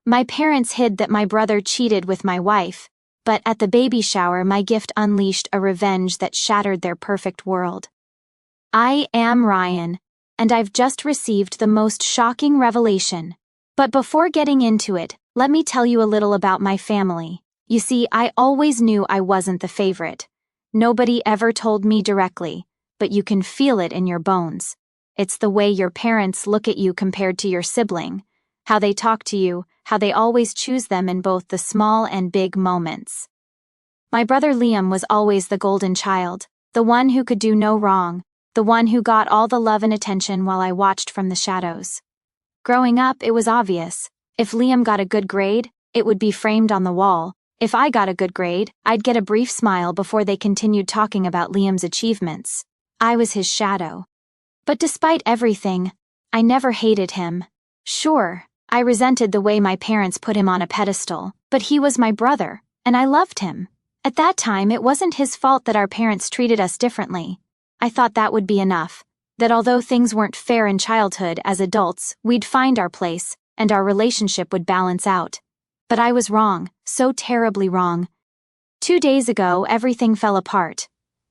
My parents hid that my brother cheated with my wife, but at the baby shower my gift unleashed a revenge that shattered their perfect world. I am Ryan, and I've just received the most shocking revelation. But before getting into it, let me tell you a little about my family. You see, I always knew I wasn't the favorite. Nobody ever told me directly, but you can feel it in your bones. It's the way your parents look at you compared to your sibling, how they talk to you, how they always choose them in both the small and big moments. My brother Liam was always the golden child, the one who could do no wrong, the one who got all the love and attention while I watched from the shadows. Growing up, it was obvious. If Liam got a good grade, it would be framed on the wall. If I got a good grade, I'd get a brief smile before they continued talking about Liam's achievements. I was his shadow. But despite everything, I never hated him. Sure, I resented the way my parents put him on a pedestal, but he was my brother, and I loved him. At that time, it wasn't his fault that our parents treated us differently. I thought that would be enough, that although things weren't fair in childhood, as adults, we'd find our place, and our relationship would balance out. But I was wrong, so terribly wrong. 2 days ago, everything fell apart.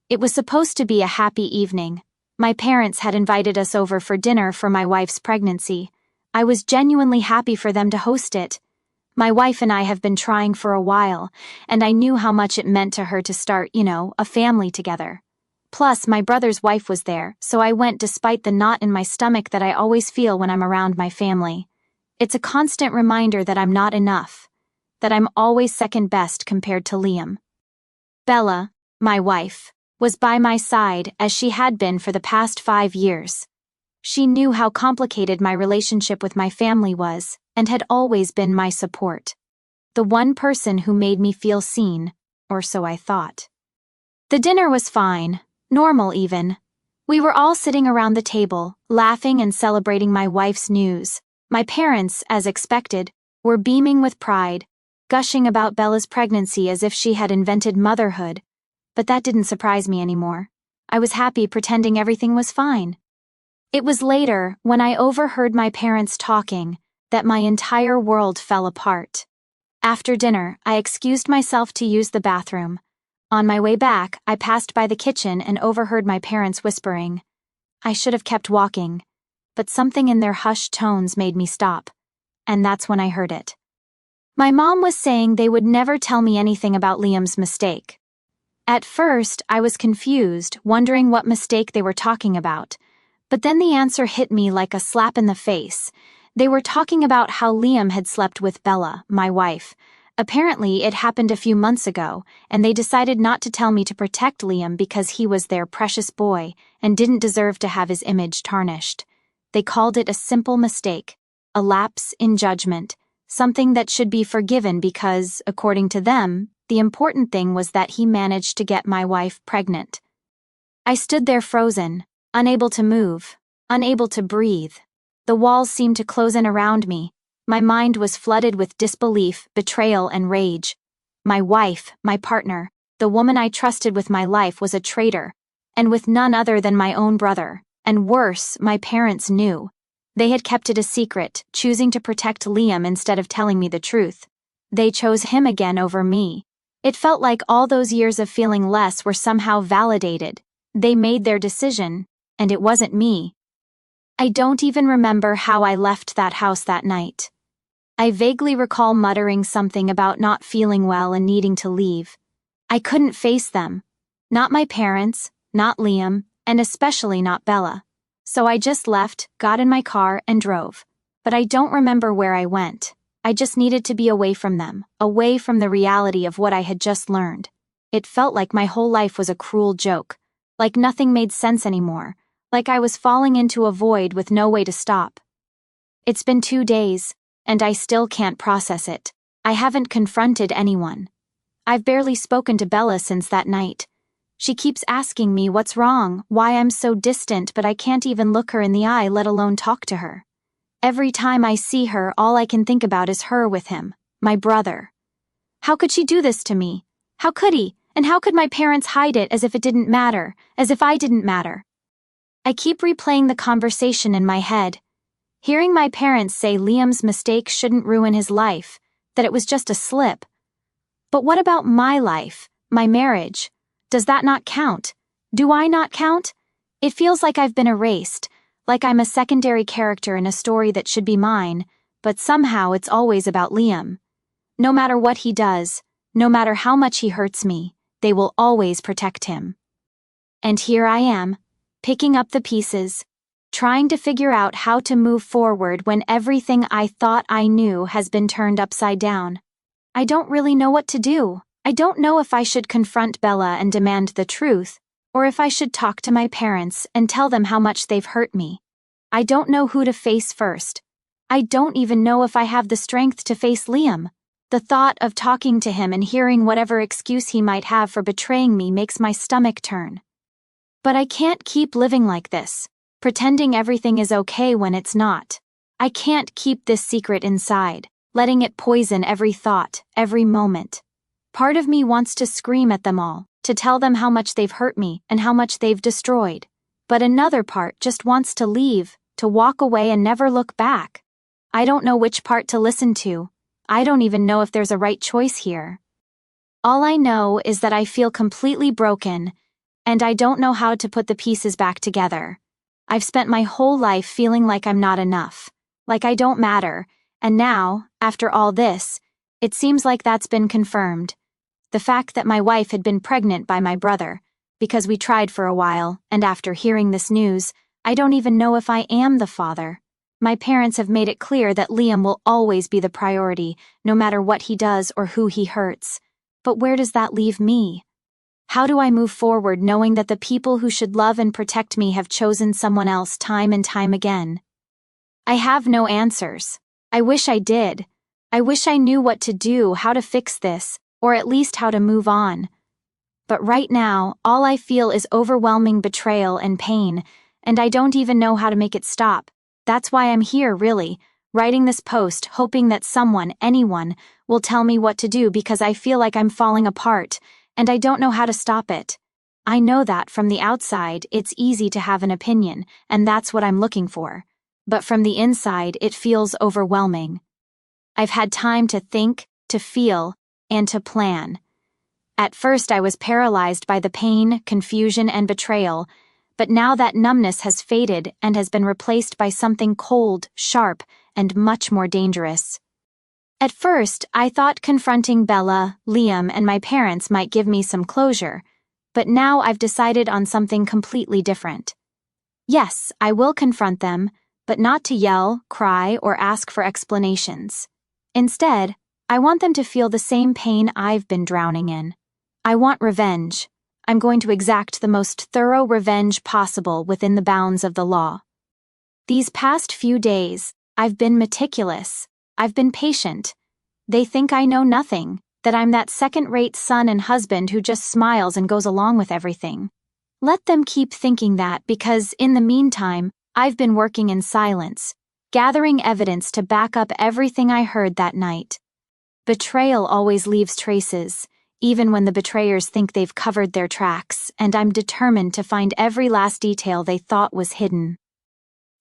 It was supposed to be a happy evening. My parents had invited us over for dinner for my wife's pregnancy. I was genuinely happy for them to host it. My wife and I have been trying for a while, and I knew how much it meant to her to start, a family together. Plus, my brother's wife was there, so I went despite the knot in my stomach that I always feel when I'm around my family. It's a constant reminder that I'm not enough, that I'm always second best compared to Liam. Bella, my wife, was by my side as she had been for the past 5 years. She knew how complicated my relationship with my family was and had always been my support. The one person who made me feel seen, or so I thought. The dinner was fine, normal even. We were all sitting around the table, laughing and celebrating my wife's news. My parents, as expected, were beaming with pride, gushing about Bella's pregnancy as if she had invented motherhood. But that didn't surprise me anymore. I was happy pretending everything was fine. It was later, when I overheard my parents talking, that my entire world fell apart. After dinner, I excused myself to use the bathroom. On my way back, I passed by the kitchen and overheard my parents whispering. I should have kept walking, but something in their hushed tones made me stop, and that's when I heard it. My mom was saying they would never tell me anything about Liam's mistake. At first, I was confused, wondering what mistake they were talking about, but then the answer hit me like a slap in the face. They were talking about how Liam had slept with Bella, my wife. Apparently, it happened a few months ago, and they decided not to tell me to protect Liam because he was their precious boy and didn't deserve to have his image tarnished. They called it a simple mistake, a lapse in judgment, something that should be forgiven because, according to them, the important thing was that he managed to get my wife pregnant. I stood there frozen, unable to move, unable to breathe. The walls seemed to close in around me. My mind was flooded with disbelief, betrayal, and rage. My wife, my partner, the woman I trusted with my life was a traitor, and with none other than my own brother, and worse, my parents knew. They had kept it a secret, choosing to protect Liam instead of telling me the truth. They chose him again over me. It felt like all those years of feeling less were somehow validated. They made their decision, and it wasn't me. I don't even remember how I left that house that night. I vaguely recall muttering something about not feeling well and needing to leave. I couldn't face them. Not my parents, not Liam, and especially not Bella. So I just left, got in my car, and drove. But I don't remember where I went. I just needed to be away from them, away from the reality of what I had just learned. It felt like my whole life was a cruel joke, like nothing made sense anymore, like I was falling into a void with no way to stop. It's been 2 days, and I still can't process it. I haven't confronted anyone. I've barely spoken to Bella since that night. She keeps asking me what's wrong, why I'm so distant, but I can't even look her in the eye, let alone talk to her. Every time I see her, all I can think about is her with him, my brother. How could she do this to me? How could he? And how could my parents hide it as if it didn't matter, as if I didn't matter? I keep replaying the conversation in my head. Hearing my parents say Liam's mistake shouldn't ruin his life, that it was just a slip. But what about my life, my marriage? Does that not count? Do I not count? It feels like I've been erased, like I'm a secondary character in a story that should be mine, but somehow it's always about Liam. No matter what he does, no matter how much he hurts me, they will always protect him. And here I am, picking up the pieces, trying to figure out how to move forward when everything I thought I knew has been turned upside down. I don't really know what to do. I don't know if I should confront Bella and demand the truth, or if I should talk to my parents and tell them how much they've hurt me. I don't know who to face first. I don't even know if I have the strength to face Liam. The thought of talking to him and hearing whatever excuse he might have for betraying me makes my stomach turn. But I can't keep living like this, pretending everything is okay when it's not. I can't keep this secret inside, letting it poison every thought, every moment. Part of me wants to scream at them all, to tell them how much they've hurt me and how much they've destroyed. But another part just wants to leave, to walk away and never look back. I don't know which part to listen to. I don't even know if there's a right choice here. All I know is that I feel completely broken, and I don't know how to put the pieces back together. I've spent my whole life feeling like I'm not enough, like I don't matter, and now, after all this, it seems like that's been confirmed. The fact that my wife had been pregnant by my brother, because we tried for a while, and after hearing this news, I don't even know if I am the father. My parents have made it clear that Liam will always be the priority, no matter what he does or who he hurts. But where does that leave me? How do I move forward knowing that the people who should love and protect me have chosen someone else time and time again? I have no answers. I wish I did. I wish I knew what to do, how to fix this, or at least how to move on. But right now, all I feel is overwhelming betrayal and pain, and I don't even know how to make it stop. That's why I'm here, really, writing this post, hoping that someone, anyone, will tell me what to do because I feel like I'm falling apart, and I don't know how to stop it. I know that from the outside, it's easy to have an opinion, and that's what I'm looking for. But from the inside, it feels overwhelming. I've had time to think, to feel, and to plan. At first, I was paralyzed by the pain, confusion, and betrayal, but now that numbness has faded and has been replaced by something cold, sharp, and much more dangerous. At first, I thought confronting Bella, Liam, and my parents might give me some closure, but now I've decided on something completely different. Yes, I will confront them, but not to yell, cry, or ask for explanations. Instead, I want them to feel the same pain I've been drowning in. I want revenge. I'm going to exact the most thorough revenge possible within the bounds of the law. These past few days, I've been meticulous. I've been patient. They think I know nothing, that I'm that second-rate son and husband who just smiles and goes along with everything. Let them keep thinking that because, in the meantime, I've been working in silence, gathering evidence to back up everything I heard that night. Betrayal always leaves traces, even when the betrayers think they've covered their tracks, and I'm determined to find every last detail they thought was hidden.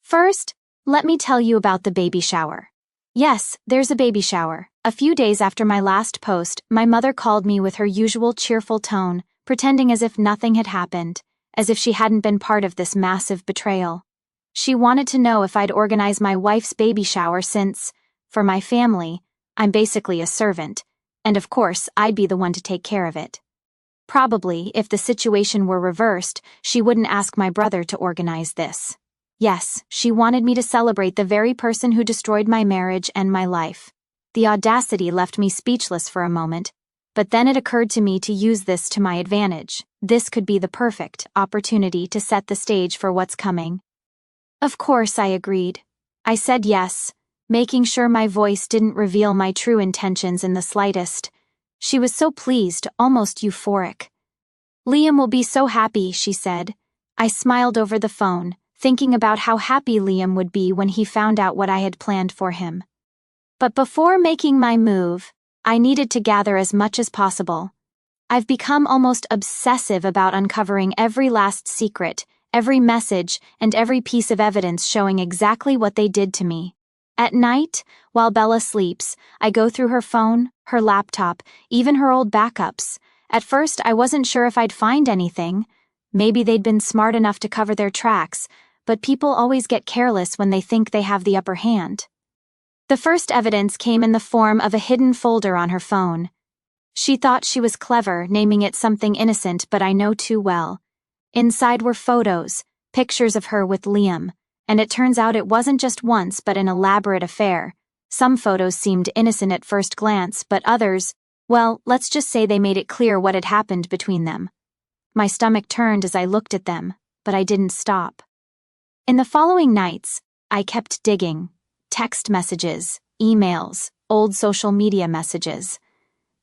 First, let me tell you about the baby shower. Yes, there's a baby shower. A few days after my last post, my mother called me with her usual cheerful tone, pretending as if nothing had happened, as if she hadn't been part of this massive betrayal. She wanted to know if I'd organize my wife's baby shower since, for my family, I'm basically a servant, and of course, I'd be the one to take care of it. Probably, if the situation were reversed, she wouldn't ask my brother to organize this. Yes, she wanted me to celebrate the very person who destroyed my marriage and my life. The audacity left me speechless for a moment, but then it occurred to me to use this to my advantage. This could be the perfect opportunity to set the stage for what's coming. Of course, I agreed. I said yes, making sure my voice didn't reveal my true intentions in the slightest. She was so pleased, almost euphoric. Liam will be so happy, she said. I smiled over the phone, thinking about how happy Liam would be when he found out what I had planned for him. But before making my move, I needed to gather as much as possible. I've become almost obsessive about uncovering every last secret, every message, and every piece of evidence showing exactly what they did to me. At night, while Bella sleeps, I go through her phone, her laptop, even her old backups. At first, I wasn't sure if I'd find anything. Maybe they'd been smart enough to cover their tracks, but people always get careless when they think they have the upper hand. The first evidence came in the form of a hidden folder on her phone. She thought she was clever, naming it something innocent, but I know too well. Inside were photos, pictures of her with Liam, and it turns out it wasn't just once but an elaborate affair. Some photos seemed innocent at first glance, but others, well, let's just say they made it clear what had happened between them. My stomach turned as I looked at them, but I didn't stop. In the following nights, I kept digging. Text messages, emails, old social media messages.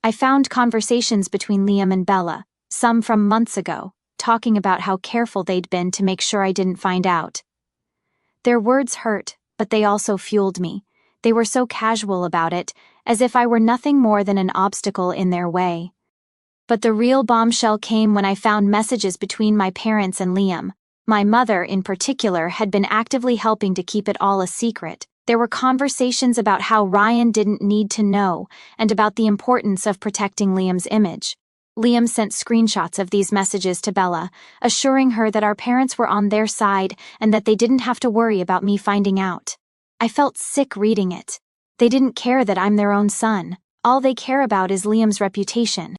I found conversations between Liam and Bella, some from months ago, talking about how careful they'd been to make sure I didn't find out. Their words hurt, but they also fueled me. They were so casual about it, as if I were nothing more than an obstacle in their way. But the real bombshell came when I found messages between my parents and Liam. My mother, in particular, had been actively helping to keep it all a secret. There were conversations about how Ryan didn't need to know, and about the importance of protecting Liam's image. Liam sent screenshots of these messages to Bella, assuring her that our parents were on their side and that they didn't have to worry about me finding out. I felt sick reading it. They didn't care that I'm their own son. All they care about is Liam's reputation.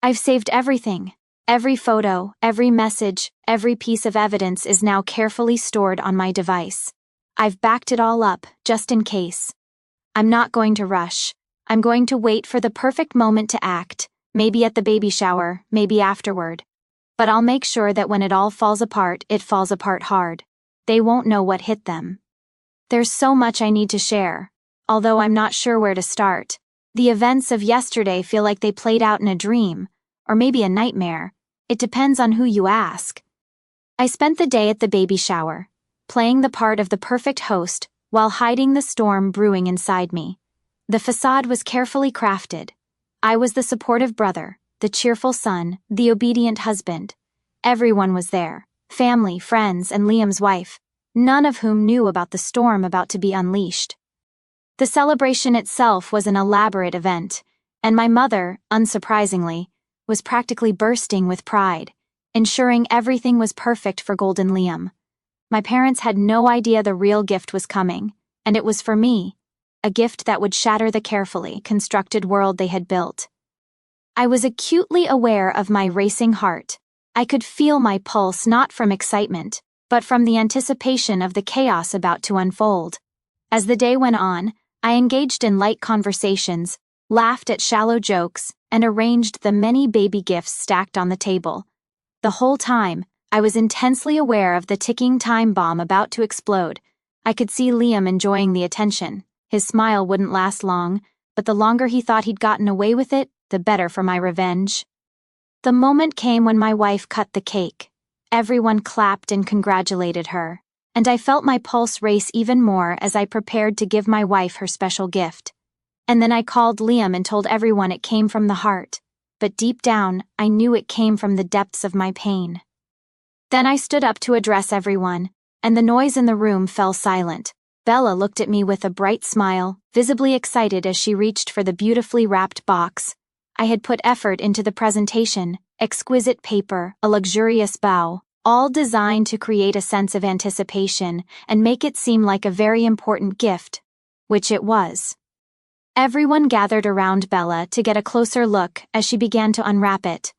I've saved everything. Every photo, every message, every piece of evidence is now carefully stored on my device. I've backed it all up, just in case. I'm not going to rush. I'm going to wait for the perfect moment to act, maybe at the baby shower, maybe afterward. But I'll make sure that when it all falls apart, it falls apart hard. They won't know what hit them. There's so much I need to share, although I'm not sure where to start. The events of yesterday feel like they played out in a dream, or maybe a nightmare. It depends on who you ask. I spent the day at the baby shower, playing the part of the perfect host while hiding the storm brewing inside me. The facade was carefully crafted. I was the supportive brother, the cheerful son, the obedient husband. Everyone was there, family, friends, and Liam's wife, none of whom knew about the storm about to be unleashed. The celebration itself was an elaborate event, and my mother, unsurprisingly, was practically bursting with pride, ensuring everything was perfect for Golden Liam. My parents had no idea the real gift was coming, and it was for me, a gift that would shatter the carefully constructed world they had built. I was acutely aware of my racing heart. I could feel my pulse not from excitement, but from the anticipation of the chaos about to unfold. As the day went on, I engaged in light conversations, laughed at shallow jokes, and arranged the many baby gifts stacked on the table. The whole time, I was intensely aware of the ticking time bomb about to explode. I could see Liam enjoying the attention. His smile wouldn't last long, but the longer he thought he'd gotten away with it, the better for my revenge. The moment came when my wife cut the cake. Everyone clapped and congratulated her, and I felt my pulse race even more as I prepared to give my wife her special gift. And then I called Liam and told everyone it came from the heart, but deep down, I knew it came from the depths of my pain. Then I stood up to address everyone, and the noise in the room fell silent. Bella looked at me with a bright smile, visibly excited as she reached for the beautifully wrapped box. I had put effort into the presentation, exquisite paper, a luxurious bow, all designed to create a sense of anticipation and make it seem like a very important gift, which it was. Everyone gathered around Bella to get a closer look as she began to unwrap it.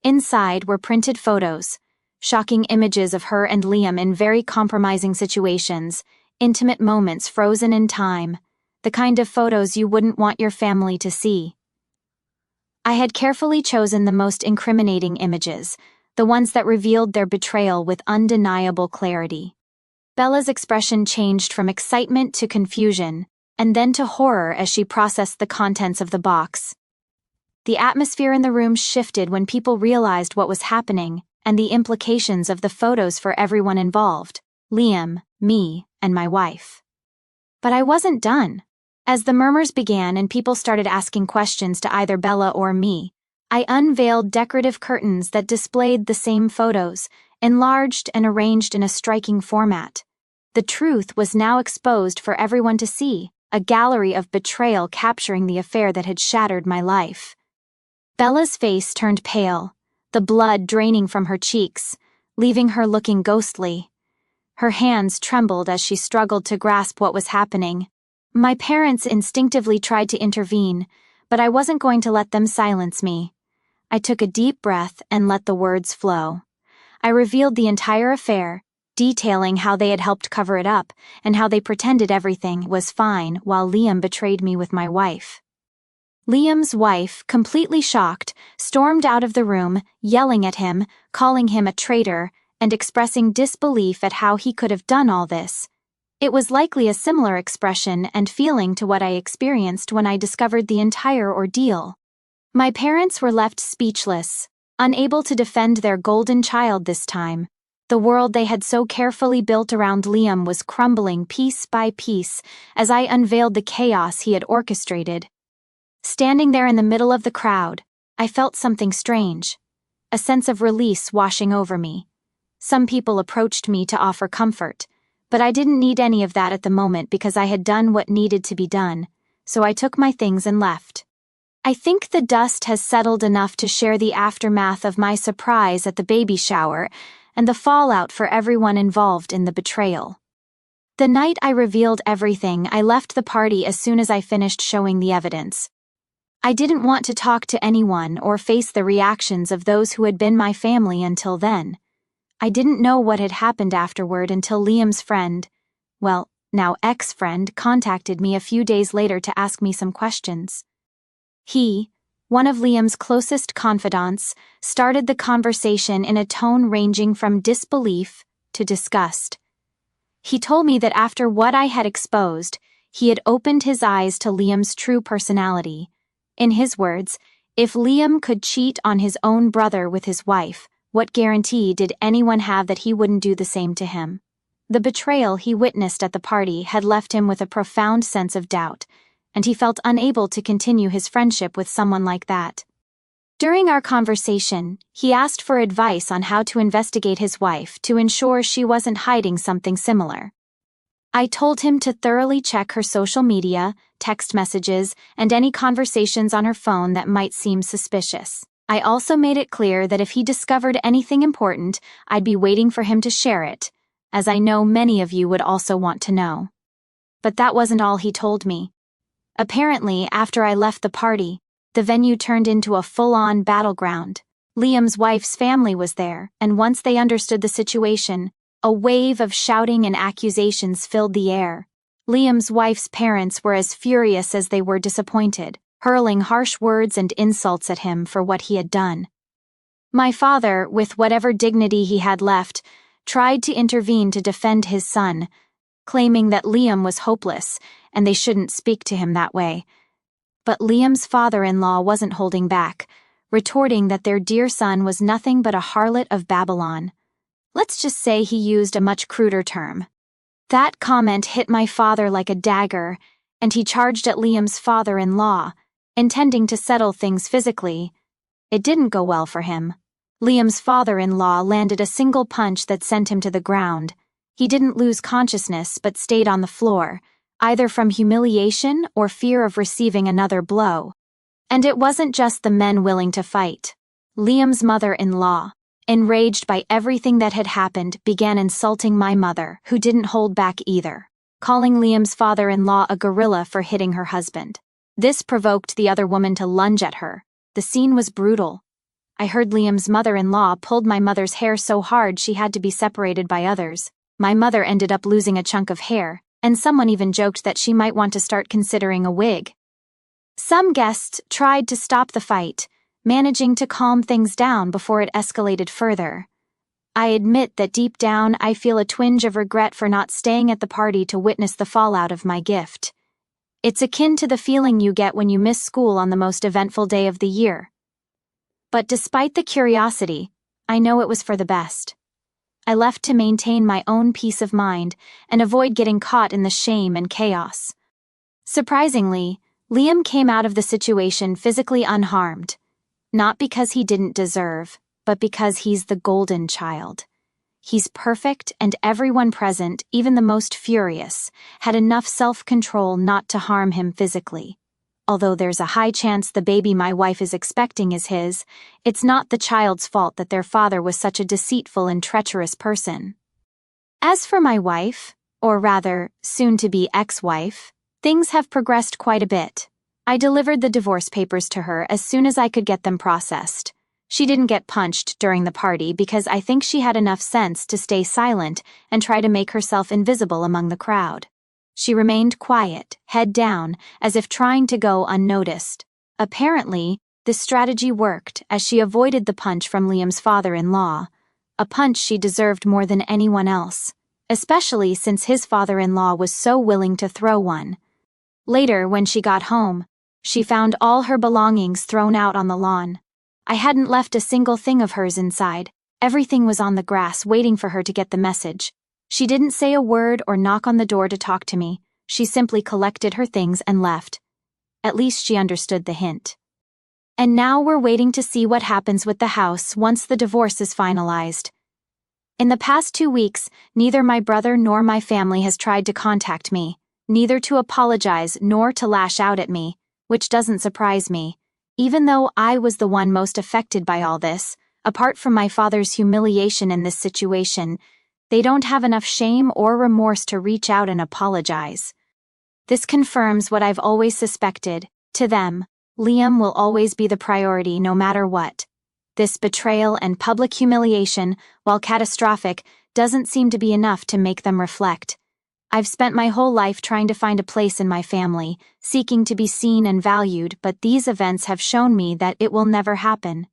Inside were printed photos, shocking images of her and Liam in very compromising situations, intimate moments frozen in time, the kind of photos you wouldn't want your family to see. I had carefully chosen the most incriminating images, the ones that revealed their betrayal with undeniable clarity. Bella's expression changed from excitement to confusion, and then to horror as she processed the contents of the box. The atmosphere in the room shifted when people realized what was happening and the implications of the photos for everyone involved, Liam, me, and my wife. But I wasn't done. As the murmurs began and people started asking questions to either Bella or me, I unveiled decorative curtains that displayed the same photos, enlarged and arranged in a striking format. The truth was now exposed for everyone to see, a gallery of betrayal capturing the affair that had shattered my life. Bella's face turned pale, the blood draining from her cheeks, leaving her looking ghostly. Her hands trembled as she struggled to grasp what was happening. My parents instinctively tried to intervene, but I wasn't going to let them silence me. I took a deep breath and let the words flow. I revealed the entire affair, detailing how they had helped cover it up and how they pretended everything was fine while Liam betrayed me with my wife. Liam's wife, completely shocked, stormed out of the room, yelling at him, calling him a traitor, and expressing disbelief at how he could have done all this. It was likely a similar expression and feeling to what I experienced when I discovered the entire ordeal. My parents were left speechless, unable to defend their golden child this time. The world they had so carefully built around Liam was crumbling piece by piece as I unveiled the chaos he had orchestrated. Standing there in the middle of the crowd, I felt something strange, a sense of release washing over me. Some people approached me to offer comfort, but I didn't need any of that at the moment because I had done what needed to be done, so I took my things and left. I think the dust has settled enough to share the aftermath of my surprise at the baby shower and the fallout for everyone involved in the betrayal. The night I revealed everything, I left the party as soon as I finished showing the evidence. I didn't want to talk to anyone or face the reactions of those who had been my family until then. I didn't know what had happened afterward until Liam's friend, well, now ex-friend, contacted me a few days later to ask me some questions. He, one of Liam's closest confidants, started the conversation in a tone ranging from disbelief to disgust. He told me that after what I had exposed, he had opened his eyes to Liam's true personality. In his words, if Liam could cheat on his own brother with his wife, what guarantee did anyone have that he wouldn't do the same to him? The betrayal he witnessed at the party had left him with a profound sense of doubt, and he felt unable to continue his friendship with someone like that. During our conversation, he asked for advice on how to investigate his wife to ensure she wasn't hiding something similar. I told him to thoroughly check her social media, text messages, and any conversations on her phone that might seem suspicious. I also made it clear that if he discovered anything important, I'd be waiting for him to share it, as I know many of you would also want to know. But that wasn't all he told me. Apparently, after I left the party, the venue turned into a full-on battleground. Liam's wife's family was there, and once they understood the situation, a wave of shouting and accusations filled the air. Liam's wife's parents were as furious as they were disappointed, hurling harsh words and insults at him for what he had done. My father, with whatever dignity he had left, tried to intervene to defend his son, claiming that Liam was hopeless and they shouldn't speak to him that way. But Liam's father-in-law wasn't holding back, retorting that their dear son was nothing but a harlot of Babylon. Let's just say he used a much cruder term. That comment hit my father like a dagger, and he charged at Liam's father-in-law, intending to settle things physically. It didn't go well for him. Liam's father-in-law landed a single punch that sent him to the ground. He didn't lose consciousness but stayed on the floor, either from humiliation or fear of receiving another blow. And it wasn't just the men willing to fight. Liam's mother-in-law, enraged by everything that had happened, began insulting my mother, who didn't hold back either, calling Liam's father-in-law a gorilla for hitting her husband. This provoked the other woman to lunge at her. The scene was brutal. I heard Liam's mother-in-law pulled my mother's hair so hard she had to be separated by others. My mother ended up losing a chunk of hair, and someone even joked that she might want to start considering a wig. Some guests tried to stop the fight, managing to calm things down before it escalated further. I admit that deep down I feel a twinge of regret for not staying at the party to witness the fallout of my gift. It's akin to the feeling you get when you miss school on the most eventful day of the year. But despite the curiosity, I know it was for the best. I left to maintain my own peace of mind and avoid getting caught in the shame and chaos. Surprisingly, Liam came out of the situation physically unharmed. Not because he didn't deserve, but because he's the golden child. He's perfect, and everyone present, even the most furious, had enough self-control not to harm him physically. Although there's a high chance the baby my wife is expecting is his, it's not the child's fault that their father was such a deceitful and treacherous person. As for my wife, or rather, soon-to-be ex-wife, things have progressed quite a bit. I delivered the divorce papers to her as soon as I could get them processed. She didn't get punched during the party because I think she had enough sense to stay silent and try to make herself invisible among the crowd. She remained quiet, head down, as if trying to go unnoticed. Apparently, this strategy worked as she avoided the punch from Liam's father-in-law, a punch she deserved more than anyone else, especially since his father-in-law was so willing to throw one. Later, when she got home, she found all her belongings thrown out on the lawn. I hadn't left a single thing of hers inside. Everything was on the grass waiting for her to get the message. She didn't say a word or knock on the door to talk to me. She simply collected her things and left. At least she understood the hint. And now we're waiting to see what happens with the house once the divorce is finalized. In the past 2 weeks, neither my brother nor my family has tried to contact me, neither to apologize nor to lash out at me, which doesn't surprise me. Even though I was the one most affected by all this, apart from my father's humiliation in this situation, they don't have enough shame or remorse to reach out and apologize. This confirms what I've always suspected. To them, Liam will always be the priority no matter what. This betrayal and public humiliation, while catastrophic, doesn't seem to be enough to make them reflect. I've spent my whole life trying to find a place in my family, seeking to be seen and valued, but these events have shown me that it will never happen.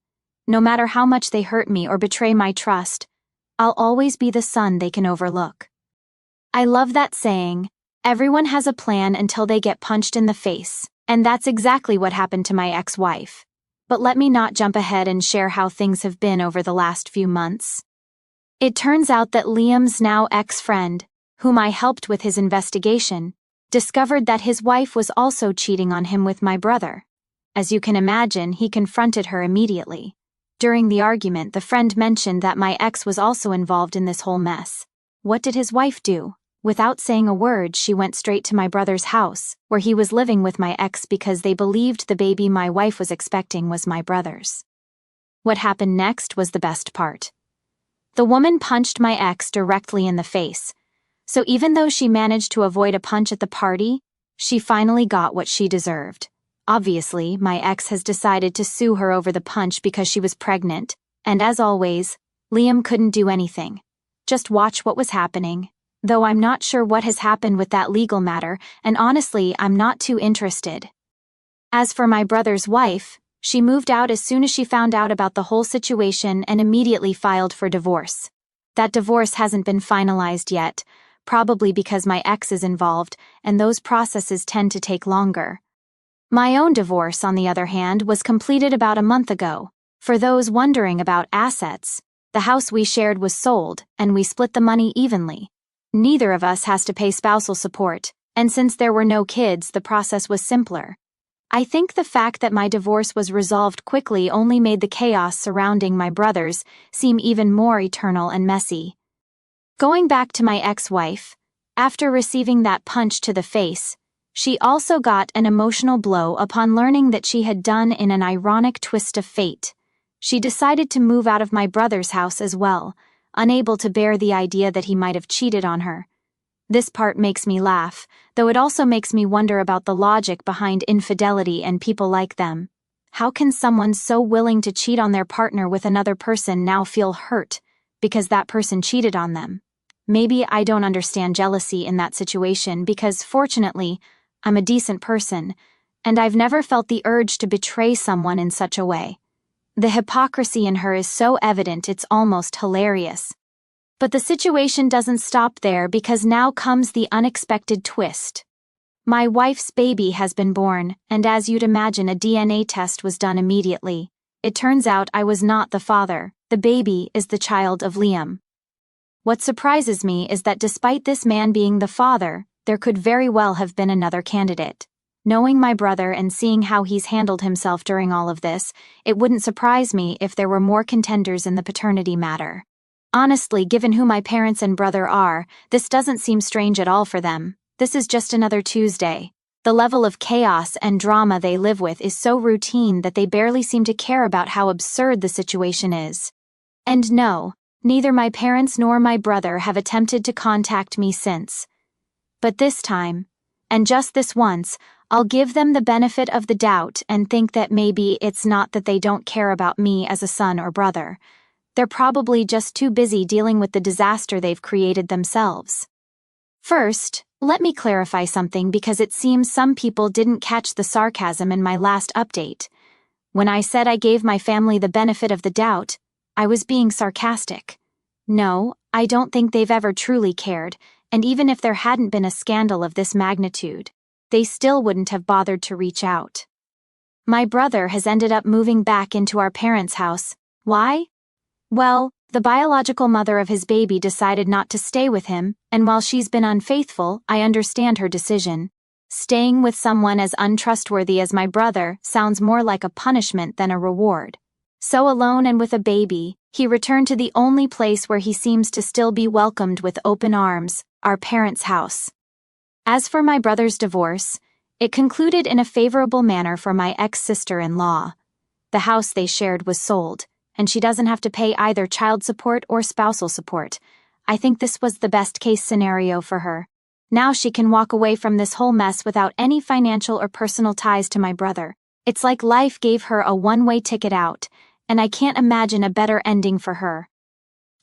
No matter how much they hurt me or betray my trust, I'll always be the son they can overlook. I love that saying, everyone has a plan until they get punched in the face, and that's exactly what happened to my ex-wife. But let me not jump ahead and share how things have been over the last few months. It turns out that Liam's now ex-friend, whom I helped with his investigation, discovered that his wife was also cheating on him with my brother. As you can imagine, he confronted her immediately. During the argument, the friend mentioned that my ex was also involved in this whole mess. What did his wife do? Without saying a word, she went straight to my brother's house, where he was living with my ex because they believed the baby my wife was expecting was my brother's. What happened next was the best part. The woman punched my ex directly in the face. So even though she managed to avoid a punch at the party, she finally got what she deserved. Obviously, my ex has decided to sue her over the punch because she was pregnant, and as always, Liam couldn't do anything. Just watch what was happening. Though I'm not sure what has happened with that legal matter, and honestly, I'm not too interested. As for my brother's wife, she moved out as soon as she found out about the whole situation and immediately filed for divorce. That divorce hasn't been finalized yet, probably because my ex is involved, and those processes tend to take longer. My own divorce, on the other hand, was completed about a month ago. For those wondering about assets, the house we shared was sold, and we split the money evenly. Neither of us has to pay spousal support, and since there were no kids, the process was simpler. I think the fact that my divorce was resolved quickly only made the chaos surrounding my brothers seem even more eternal and messy. Going back to my ex-wife, after receiving that punch to the face, she also got an emotional blow upon learning that she had done in an ironic twist of fate. She decided to move out of my brother's house as well, unable to bear the idea that he might have cheated on her. This part makes me laugh, though it also makes me wonder about the logic behind infidelity and people like them. How can someone so willing to cheat on their partner with another person now feel hurt because that person cheated on them? Maybe I don't understand jealousy in that situation because, fortunately, I'm a decent person, and I've never felt the urge to betray someone in such a way. The hypocrisy in her is so evident it's almost hilarious. But the situation doesn't stop there because now comes the unexpected twist. My wife's baby has been born, and as you'd imagine, a DNA test was done immediately. It turns out I was not the father. The baby is the child of Liam. What surprises me is that despite this man being the father, there could very well have been another candidate. Knowing my brother and seeing how he's handled himself during all of this, it wouldn't surprise me if there were more contenders in the paternity matter. Honestly, given who my parents and brother are, this doesn't seem strange at all for them. This is just another Tuesday. The level of chaos and drama they live with is so routine that they barely seem to care about how absurd the situation is. And no, neither my parents nor my brother have attempted to contact me since. But this time, and just this once, I'll give them the benefit of the doubt and think that maybe it's not that they don't care about me as a son or brother. They're probably just too busy dealing with the disaster they've created themselves. First, let me clarify something because it seems some people didn't catch the sarcasm in my last update. When I said I gave my family the benefit of the doubt, I was being sarcastic. No, I don't think they've ever truly cared, and even if there hadn't been a scandal of this magnitude, they still wouldn't have bothered to reach out. My brother has ended up moving back into our parents' house. Why? Well, the biological mother of his baby decided not to stay with him, and while she's been unfaithful, I understand her decision. Staying with someone as untrustworthy as my brother sounds more like a punishment than a reward. So alone and with a baby, he returned to the only place where he seems to still be welcomed with open arms, our parents' house. As for my brother's divorce, it concluded in a favorable manner for my ex-sister-in-law. The house they shared was sold, and she doesn't have to pay either child support or spousal support. I think this was the best-case scenario for her. Now she can walk away from this whole mess without any financial or personal ties to my brother. It's like life gave her a one-way ticket out, and I can't imagine a better ending for her.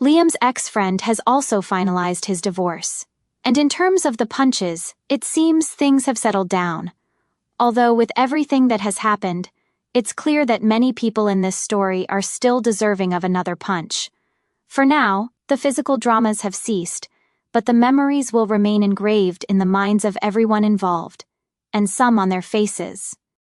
Liam's ex-friend has also finalized his divorce. And in terms of the punches, it seems things have settled down. Although with everything that has happened, it's clear that many people in this story are still deserving of another punch. For now, the physical dramas have ceased, but the memories will remain engraved in the minds of everyone involved, and some on their faces.